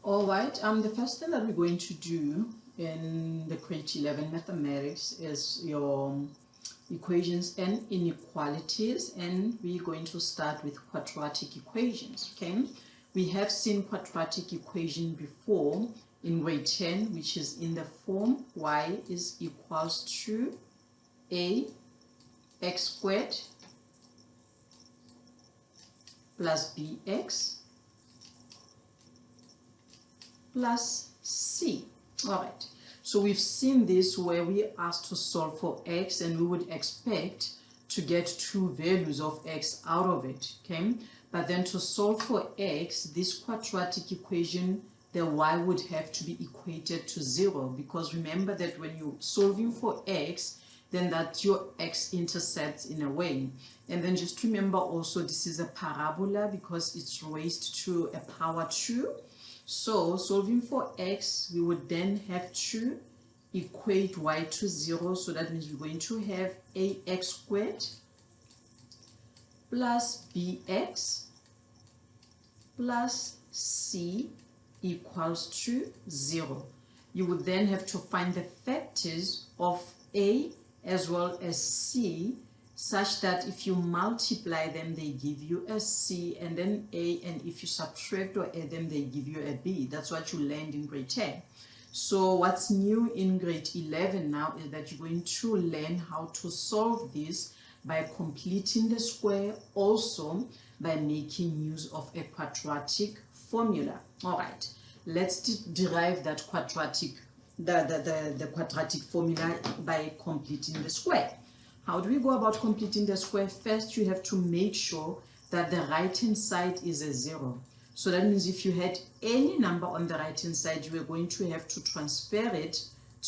All right, the first thing that we're going to do in the grade 11 mathematics is your equations and inequalities, and we're going to start with quadratic equations. Okay, we have seen quadratic equation before in grade 10, which is in the form y is equals to ax squared plus bx plus c. All right, so we've seen this where we asked to solve for x and we would expect to get two values of x out of it. Okay, but then to solve for x, this quadratic equation, the y would have to be equated to 0, because remember that when you're solving for x, then that's your x-intercepts in a way. And then just remember also this is a parabola because it's raised to a power 2. So solving for x, we would then have to equate y to 0. So that means we're going to have ax squared plus bx plus c equals to 0. You would then have to find the factors of a as well as c, such that if you multiply them, they give you a c and then a, and if you subtract or add them, they give you a b. That's what you learned in grade 10. So what's new in grade 11 now is that you're going to learn how to solve this by completing the square, also by making use of a quadratic formula. All right, let's derive that quadratic the quadratic formula by completing the square. How do we go about completing the square? First, you have to make sure that the right hand side is a 0. So that means if you had any number on the right hand side, you are going to have to transfer it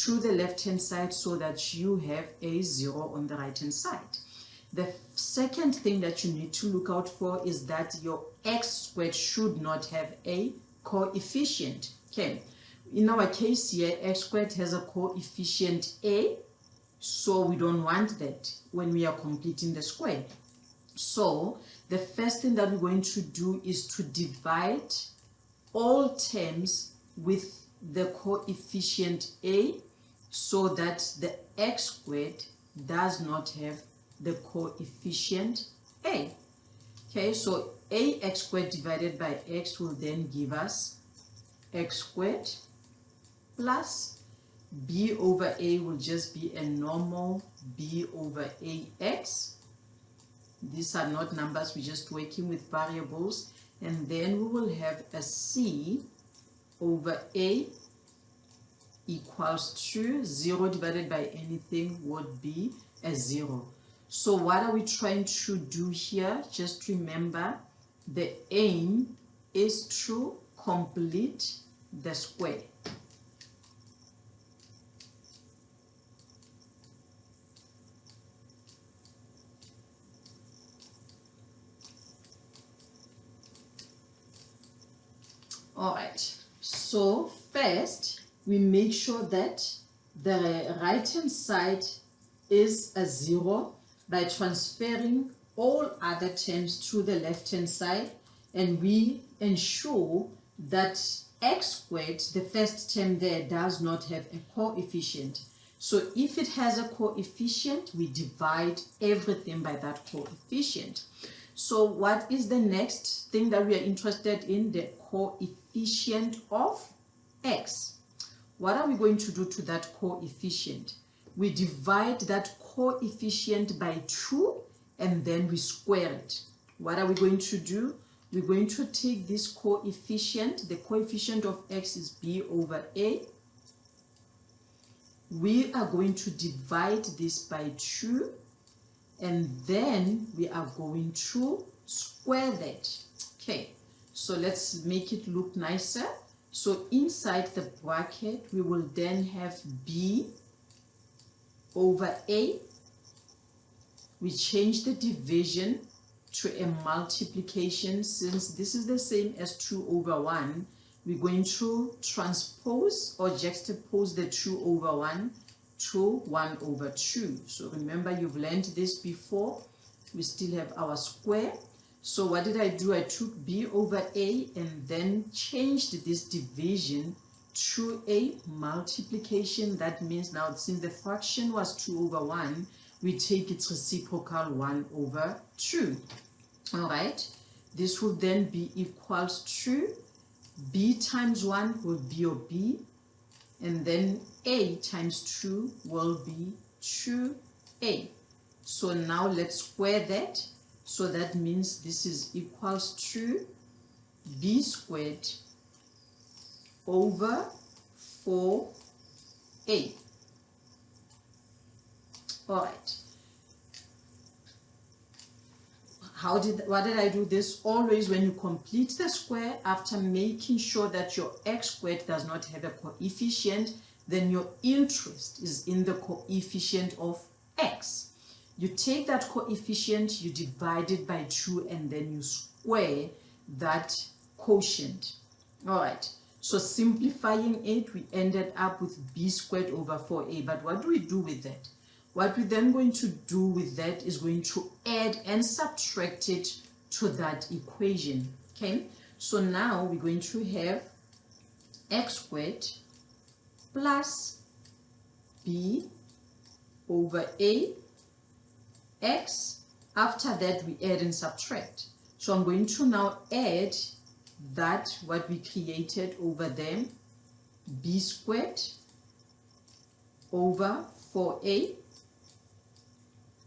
to the left hand side so that you have a 0 on the right hand side. The second thing that you need to look out for is that your x squared should not have a coefficient. Okay, in our case here, x squared has a coefficient a, so we don't want that when we are completing the square. So the first thing that we're going to do is to divide all terms with the coefficient a, so that the x squared does not have the coefficient a. Okay, so ax squared divided by x will then give us x squared plus b over a will just be a normal b over ax. These are not numbers, we're just working with variables. And then we will have a c over a equals to 0 divided by anything would be a 0. So what are we trying to do here? Just remember, the aim is to complete the square. All right, so first we make sure that the right hand side is a 0 by transferring all other terms to the left hand side, and we ensure that x squared, the first term there, does not have a coefficient. So if it has a coefficient, we divide everything by that coefficient. So what is the next thing that we are interested in? The coefficient of x. What are we going to do to that coefficient? We divide that coefficient by 2 and then we square it. What are we going to do? We're going to take this coefficient. The coefficient of x is b over a. We are going to divide this by 2 and then we are going to square that. Okay, so let's make it look nicer. So inside the bracket, we will then have b over a. We change the division to a multiplication. Since this is the same as 2 over 1, we're going to transpose or juxtapose the 2 over 1 to 1 over 2. So remember, you've learned this before. We still have our square. So what did I do? I took b over a and then changed this division to a multiplication. That means now since the fraction was 2 over 1, we take its reciprocal 1 over 2. All right, this will then be equals to b times 1 will be your b, and then a times 2 will be 2a. So now let's square that. So that means this is equals to b squared over 4a. All right. What did I do this? Always when you complete the square, after making sure that your x squared does not have a coefficient, then your interest is in the coefficient of x. You take that coefficient, you divide it by 2, and then you square that quotient. All right, so simplifying it, we ended up with b squared over 4a. But what do we do with that? What we're then going to do with that is going to add and subtract it to that equation. Okay, so now we're going to have x squared plus b over a x. After that, we add and subtract. So I'm going to now add that what we created over there, b squared over 4a.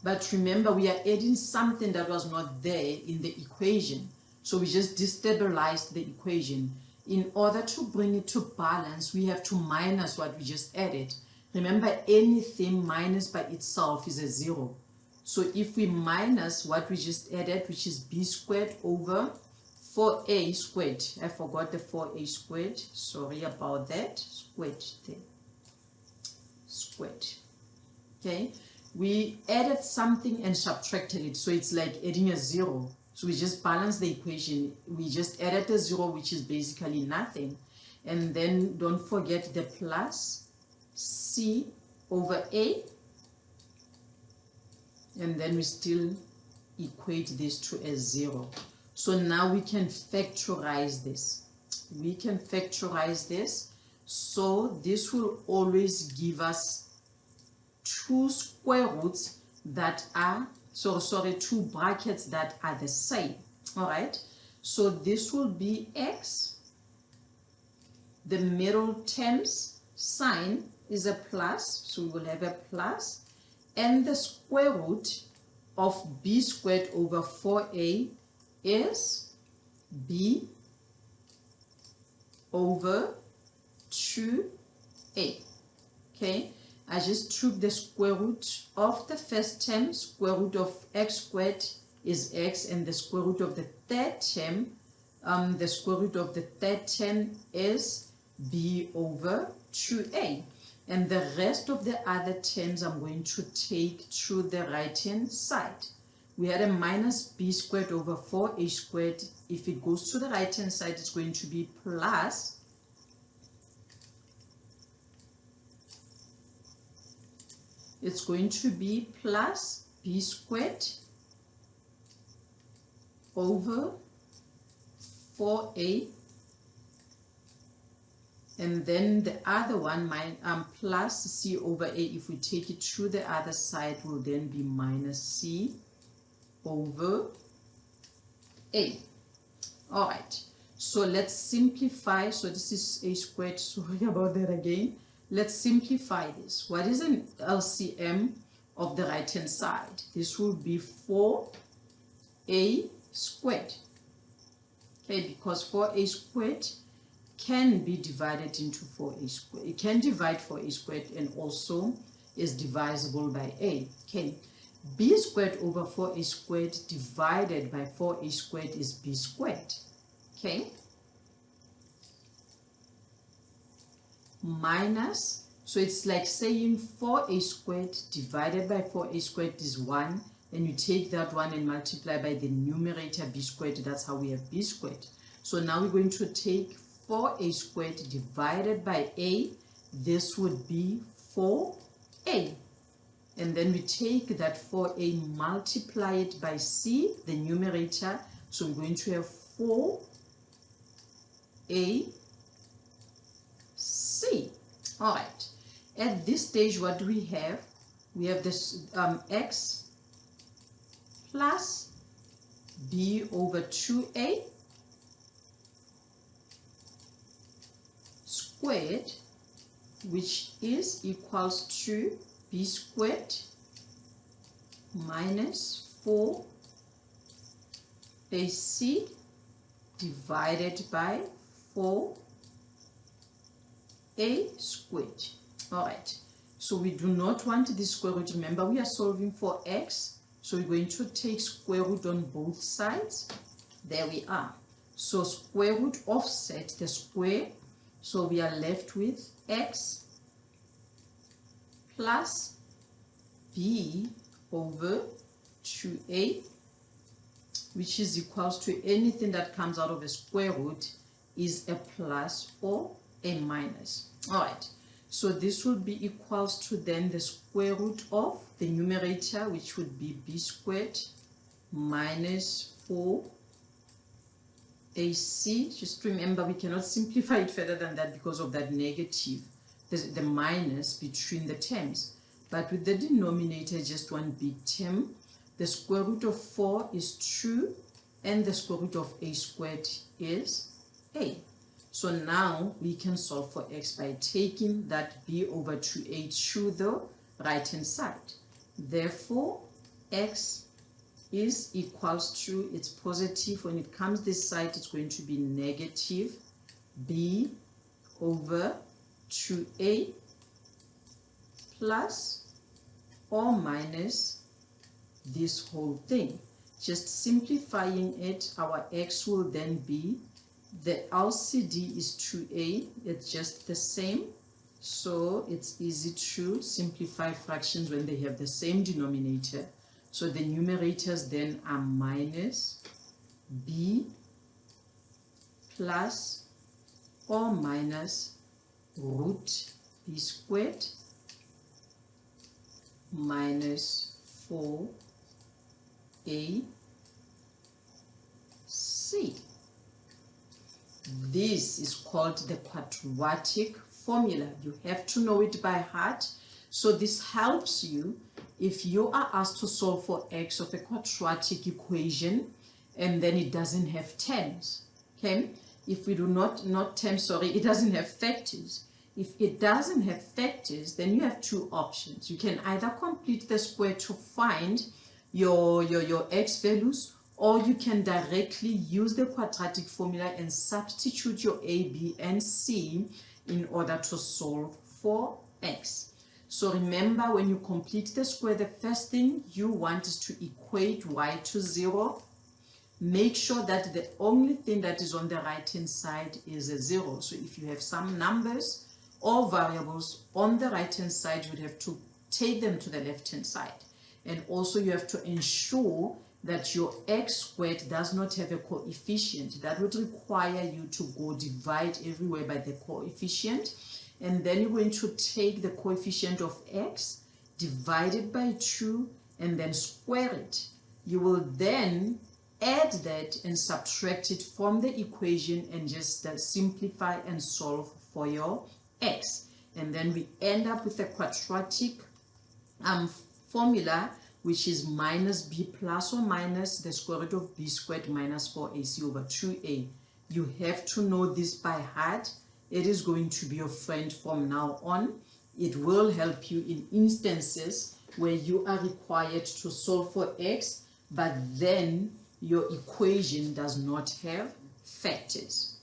But remember, we are adding something that was not there in the equation. So we just destabilized the equation. In order to bring it to balance, we have to minus what we just added. Remember, anything minus by itself is a 0. So if we minus what we just added, which is b squared over 4a squared. I forgot the 4a squared. Sorry about that. Squared there. Squared. Okay. We added something and subtracted it. So it's like adding a 0. So we just balance the equation. We just added a 0, which is basically nothing. And then don't forget the plus c over a. And then we still equate this to a 0. So now we can factorize this. We can factorize this. So this will always give us two square roots that are, two brackets that are the same. All right. So this will be x. The middle term's sign is a plus. So we will have a plus. And the square root of b squared over 4a is b over 2a. Okay, I just took the square root of the first term. Square root of x squared is x, and the square root of the third term, is b over 2a. And the rest of the other terms I'm going to take to the right-hand side. We had a minus b squared over 4a squared. If it goes to the right-hand side, it's going to be plus b squared over 4a. And then the other one, plus c over a, if we take it to the other side, will then be minus c over a. All right, so let's simplify. So this is a squared, sorry about that again. Let's simplify this. What is an LCM of the right-hand side? This will be 4a squared. Okay, because 4a squared can be divided into 4a squared. It can divide 4a squared and also is divisible by a. Okay, b squared over 4a squared divided by 4a squared is b squared. Okay, minus, so it's like saying 4a squared divided by 4a squared is 1, and you take that 1 and multiply by the numerator b squared. That's how we have b squared. So now we're going to take 4a squared divided by a. This would be 4a. And then we take that 4a, multiply it by c, the numerator, So we're going to have 4ac. All right. At this stage, what do we have? We have this x plus b over 2a squared, which is equals to b squared minus 4ac divided by 4a squared. All right, so we do not want the square root. Remember, we are solving for x, so we're going to take square root on both sides. There we are. So square root offset the square, so we are left with x plus b over 2a, which is equals to anything that comes out of a square root is a plus or a minus. All right, so this will be equals to then the square root of the numerator, which would be b squared minus 4ac. Just remember, we cannot simplify it further than that because of that negative, the minus between the terms. But with the denominator, just one big term. The square root of 4 is 2, and the square root of a squared is a. So now we can solve for x by taking that b over 2a to the right hand side. Therefore, x is equals to, it's positive. When it comes this side, it's going to be negative b over 2a plus or minus this whole thing. Just simplifying it, our x will then be, the LCD is 2a, it's just the same, so it's easy to simplify fractions when they have the same denominator. So the numerators then are minus b plus or minus root b squared minus 4ac. This is called the quadratic formula. You have to know it by heart. So this helps you if you are asked to solve for x of a quadratic equation and then it doesn't have terms. Okay? If we do not terms, sorry, it doesn't have factors. If it doesn't have factors, then you have two options. You can either complete the square to find your x values, or you can directly use the quadratic formula and substitute your a, b, and c in order to solve for x. So remember, when you complete the square, the first thing you want is to equate y to 0. Make sure that the only thing that is on the right hand side is a 0. So if you have some numbers or variables on the right hand side, you would have to take them to the left hand side. And also you have to ensure that your x squared does not have a coefficient. That would require you to go divide everywhere by the coefficient. And then you're going to take the coefficient of x, divide it by 2, and then square it. You will then add that and subtract it from the equation and just simplify and solve for your x. And then we end up with a quadratic formula, which is minus b plus or minus the square root of b squared minus 4ac over 2a. You have to know this by heart. It is going to be your friend from now on. It will help you in instances where you are required to solve for x, but then your equation does not have factors.